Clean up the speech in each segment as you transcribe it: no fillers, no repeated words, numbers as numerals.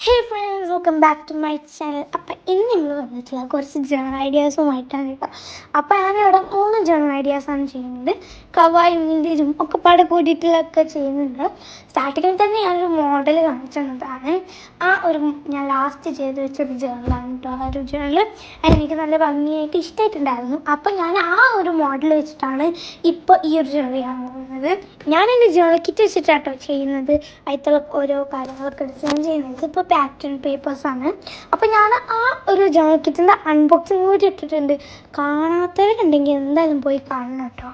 Hey friends, welcome back to my channel. അപ്പോൾ ഇന്ന് നമ്മൾ വന്നിട്ടുള്ള കുറച്ച് ജേണൽ ഐഡിയാസുമായിട്ടാണ് കേട്ടോ. അപ്പോൾ ഞാനിവിടെ 3 ജേണൽ ഐഡിയാസാണ് ചെയ്യുന്നത്. കവായും വിൻറ്റേജും ഒക്കെ പാടെ കൂടിയിട്ടുള്ളതൊക്കെ ചെയ്യുന്നുണ്ട്. സ്റ്റാർട്ടിങ്ങിൽ തന്നെ ഞാനൊരു മോഡൽ കാണിച്ചതാണ്. ഞാൻ ലാസ്റ്റ് ചെയ്ത് വെച്ചൊരു ജേണലാണ് കേട്ടോ. ആ ഒരു ജേണൽ എനിക്ക് നല്ല ഭംഗിയായിട്ട് ഇഷ്ടമായിട്ടുണ്ടായിരുന്നു. അപ്പോൾ ഞാൻ ആ ഒരു മോഡൽ വെച്ചിട്ടാണ് ഇപ്പോൾ ഈ ഒരു ജേണൽ ചെയ്യാൻ പോകുന്നത്. ഞാൻ എൻ്റെ ജേണൽ കിറ്റ് വെച്ചിട്ടാട്ടോ ചെയ്യുന്നത്. അതിലുള്ള ഓരോ കാര്യങ്ങളൊക്കെ ഡിസൈൻ ചെയ്യുന്നത് ഇപ്പോൾ പാറ്റേൺ പേപ്പേഴ്സാണ്. അപ്പോൾ ഞാൻ ആ ഒരു ജേണൽ കിറ്റിൻ്റെ അൺബോക്സിങ് കൂടി ഇട്ടിട്ടുണ്ട്. കാണാത്തവരുണ്ടെങ്കിൽ എന്തായാലും പോയി കാണണം കേട്ടോ.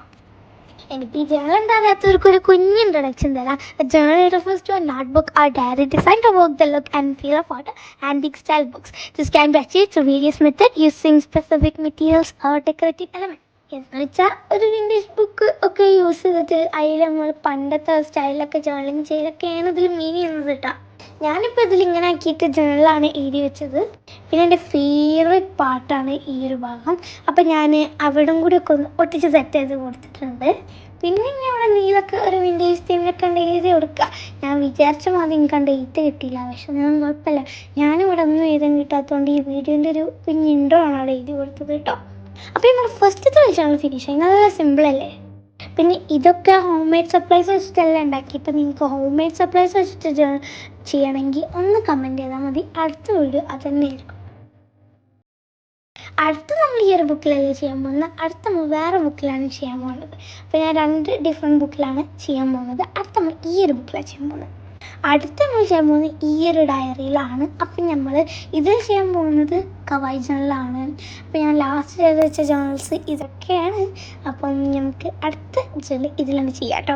എനിക്ക് ഈ ജേണൽ ഉണ്ടാകാത്തവർക്ക് ഒരു കുഞ്ഞ് ഇൻട്രൊഡക്ഷൻ തരാം. Journal refers to a notebook or diary designed to evoke the look and feel of an antique style books. This can be achieved through various methods using specific materials or decorative elements. എന്ന് വെച്ചാൽ ഒരു vintage book ഒക്കെ use ചെയ്തിട്ട് അതിൽ നമ്മൾ പണ്ടത്തെ സ്റ്റൈലൊക്കെ journaling ചെയ്തൊക്കെയാണ് ഇതിൽ മീൻ ചെയ്യുന്നത് കേട്ടോ. ഞാനിപ്പോൾ ഇതിലിങ്ങനെ ആക്കിയിട്ട് ജേണലാണ് എഴുതി വെച്ചത്. പിന്നെ എൻ്റെ ഫേവറേറ്റ് പാർട്ടാണ് ഈ ഒരു ഭാഗം. അപ്പം ഞാൻ അവിടം കൂടി ഒക്കെ ഒന്ന് ഒട്ടിച്ച് സെറ്റ് ചെയ്ത് കൊടുത്തിട്ടുണ്ട്. പിന്നെ ഇനി അവിടെ നീലൊക്കെ ഒരു വിൻറ്റേജ് തീമിലൊക്കെ ഉണ്ട് എഴുതി കൊടുക്കുക. ഞാൻ വിചാരിച്ച മാതിരി എനിക്ക് കണ്ട് എഴുത്ത് കിട്ടിയില്ല, പക്ഷെ ഒന്നും കുഴപ്പമില്ല. ഞാനിവിടെ ഒന്നും എഴുതാൻ കിട്ടാത്തതുകൊണ്ട് ഈ വീഡിയോൻ്റെ ഒരു കുഞ്ഞ് ഇൻട്രോ ആണ് അവിടെ എഴുതി കൊടുത്തത് കേട്ടോ. അപ്പോൾ നമ്മൾ ഫസ്റ്റത്തെ വെച്ചാണ് ഫിനിഷ് ആയി. നല്ല സിമ്പിളല്ലേ. പിന്നെ ഇതൊക്കെ ഹോം മെയ്ഡ് സപ്ലൈസ് വെച്ചിട്ടല്ല ഉണ്ടാക്കി. ഇപ്പം നിങ്ങൾക്ക് ഹോം മെയ്ഡ് സപ്ലൈസ് വെച്ചിട്ട് ചെയ്യണമെങ്കിൽ ഒന്ന് കമൻറ്റ് ചെയ്താൽ മതി. അടുത്ത വീഡിയോ അത് തന്നെയായിരിക്കും. അടുത്ത നമ്മൾ ഈ ഒരു ബുക്കിലല്ല ചെയ്യാൻ പോകുന്നത്, അടുത്ത നമ്മൾ വേറെ ബുക്കിലാണ് ചെയ്യാൻ പോകുന്നത്. അപ്പോൾ ഞാൻ 2 ഡിഫറെൻറ്റ് ബുക്കിലാണ് ചെയ്യാൻ പോകുന്നത്. അടുത്ത നമ്മൾ ഈ ഒരു ബുക്കിലാണ് ചെയ്യാൻ പോകുന്നത്. അടുത്ത നമ്മൾ ചെയ്യാൻ പോകുന്നത് ഈ ഒരു ഡയറിയിലാണ്. അപ്പം നമ്മൾ ഇതിൽ ചെയ്യാൻ പോകുന്നത് കവായി ജേണലാണ്. അപ്പോൾ ഞാൻ ലാസ്റ്റ് ചെയ്ത് വെച്ച ജേണൽസ് ഇതൊക്കെയാണ്. അപ്പം നമുക്ക് അടുത്ത ജേണൽ ഇതിലാണ് ചെയ്യാം കേട്ടോ.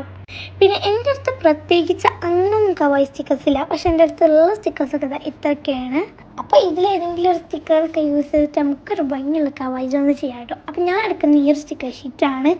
പിന്നെ എൻ്റെ അടുത്ത് പ്രത്യേകിച്ച് അങ്ങനൊന്നും കവായി സ്റ്റിക്കേഴ്സ് ഇല്ല, പക്ഷെ എൻ്റെ അടുത്തുള്ള സ്റ്റിക്കേഴ്സൊക്കെ ഇത്രയൊക്കെയാണ്. അപ്പോൾ ഇതിലേതെങ്കിലും ഒരു സ്റ്റിക്കറൊക്കെ യൂസ് ചെയ്തിട്ട് നമുക്കൊരു ഭംഗിയുള്ള കവായി ജേണൽ ചെയ്യാം കേട്ടോ. അപ്പം ഞാൻ എടുക്കുന്ന ഈ ഒരു സ്റ്റിക്കർ ഷീറ്റാണ്.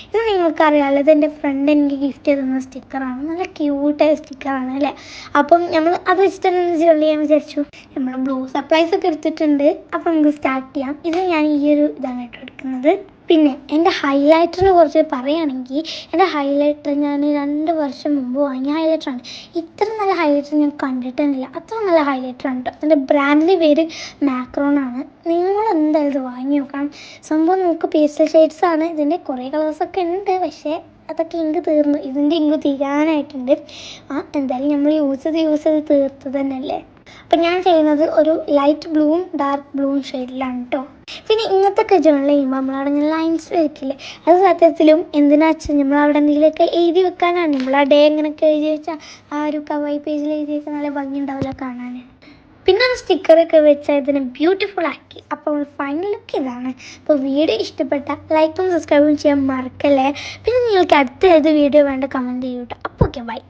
ഇത് നിങ്ങൾക്കറിയാമല്ലോ, ഇത് എൻ്റെ ഫ്രണ്ട് എനിക്ക് ഗിഫ്റ്റ് ചെയ്തുന്ന സ്റ്റിക്കറാണ്. നല്ല ക്യൂട്ടായ സ്റ്റിക്കറാണ് അല്ലേ. അപ്പം നമ്മൾ അത് വെച്ചിട്ട് തന്നെ ജോലി ചെയ്യാൻ വിചാരിച്ചു. നമ്മൾ ബ്ലൂ സപ്ലൈസ് ഒക്കെ എടുത്തിട്ടുണ്ട്. അപ്പം നമുക്ക് സ്റ്റാർട്ട് ചെയ്യാം. ഇത് ഞാൻ ഈ ഒരു ഇതാണ് കേട്ടോ എടുക്കുന്നത്. പിന്നെ എൻ്റെ ഹൈലൈറ്ററിനെ കുറിച്ച് പറയുകയാണെങ്കിൽ, എൻ്റെ ഹൈലൈറ്റർ ഞാൻ 2 വർഷം മുമ്പ് വാങ്ങിയ ഹൈലൈറ്ററാണ്. ഇത്ര നല്ല ഹൈലൈറ്റർ ഞാൻ കണ്ടിട്ടൊന്നുമില്ല. അത്ര നല്ല ഹൈലൈറ്ററാണ് കേട്ടോ. എൻ്റെ ബ്രാൻഡിൻ്റെ പേര് മാക്രോണാണ്. നിങ്ങൾ എന്തായാലും ഇത് വാങ്ങി നോക്കണം. സംഭവം നമുക്ക് പേസ്റ്റൽ ഷെയ്ഡ്സാണ്. ഇതിൻ്റെ കുറേ കളേഴ്സൊക്കെ ഉണ്ട്, പക്ഷേ അതൊക്കെ ഇങ്ക് തീർന്നു. ഇതിൻ്റെ ഇങ്ക് തീരാനായിട്ടുണ്ട്. എന്തായാലും നമ്മൾ യൂസ് ചെയ്ത് തീർത്തത് തന്നെയല്ലേ. അപ്പം ഞാൻ ചെയ്യുന്നത് ഒരു ലൈറ്റ് ബ്ലൂവും ഡാർക്ക് ബ്ലൂവും ഷെയ്ഡിലാണ് കേട്ടോ. പിന്നെ ഇങ്ങനത്തെ ജേണൽ ചെയ്യുമ്പോൾ നമ്മളവിടെ ഇങ്ങനെ ലൈൻസ് വരയ്ക്കില്ലേ, അത് സത്യത്തിലും എന്തിനാ വെച്ചാൽ നമ്മളവിടെ എന്തെങ്കിലുമൊക്കെ എഴുതി വെക്കാനാണ്. നമ്മൾ ആ ഡേ എങ്ങനെയൊക്കെ എഴുതി വെച്ചാൽ ആ ഒരു കവായി പേജിൽ എഴുതി വെച്ചാൽ നല്ല ഭംഗി ഉണ്ടാവില്ല കാണാൻ. പിന്നെ അത് സ്റ്റിക്കറൊക്കെ വെച്ചാൽ ഇതിനെ ബ്യൂട്ടിഫുൾ ആക്കി. അപ്പോൾ ഫൈനൽ ലുക്ക് ഇതാണ്. അപ്പോൾ വീഡിയോ ഇഷ്ടപ്പെട്ടാൽ ലൈക്കും സബ്സ്ക്രൈബും ചെയ്യാൻ മറക്കല്ലേ. പിന്നെ നിങ്ങൾക്ക് അടുത്ത ഏത് വീഡിയോ വേണ്ട കമൻറ്റ് ചെയ്യൂട്ടോ. അപ്പോൾ ഓക്കെ, ബൈ.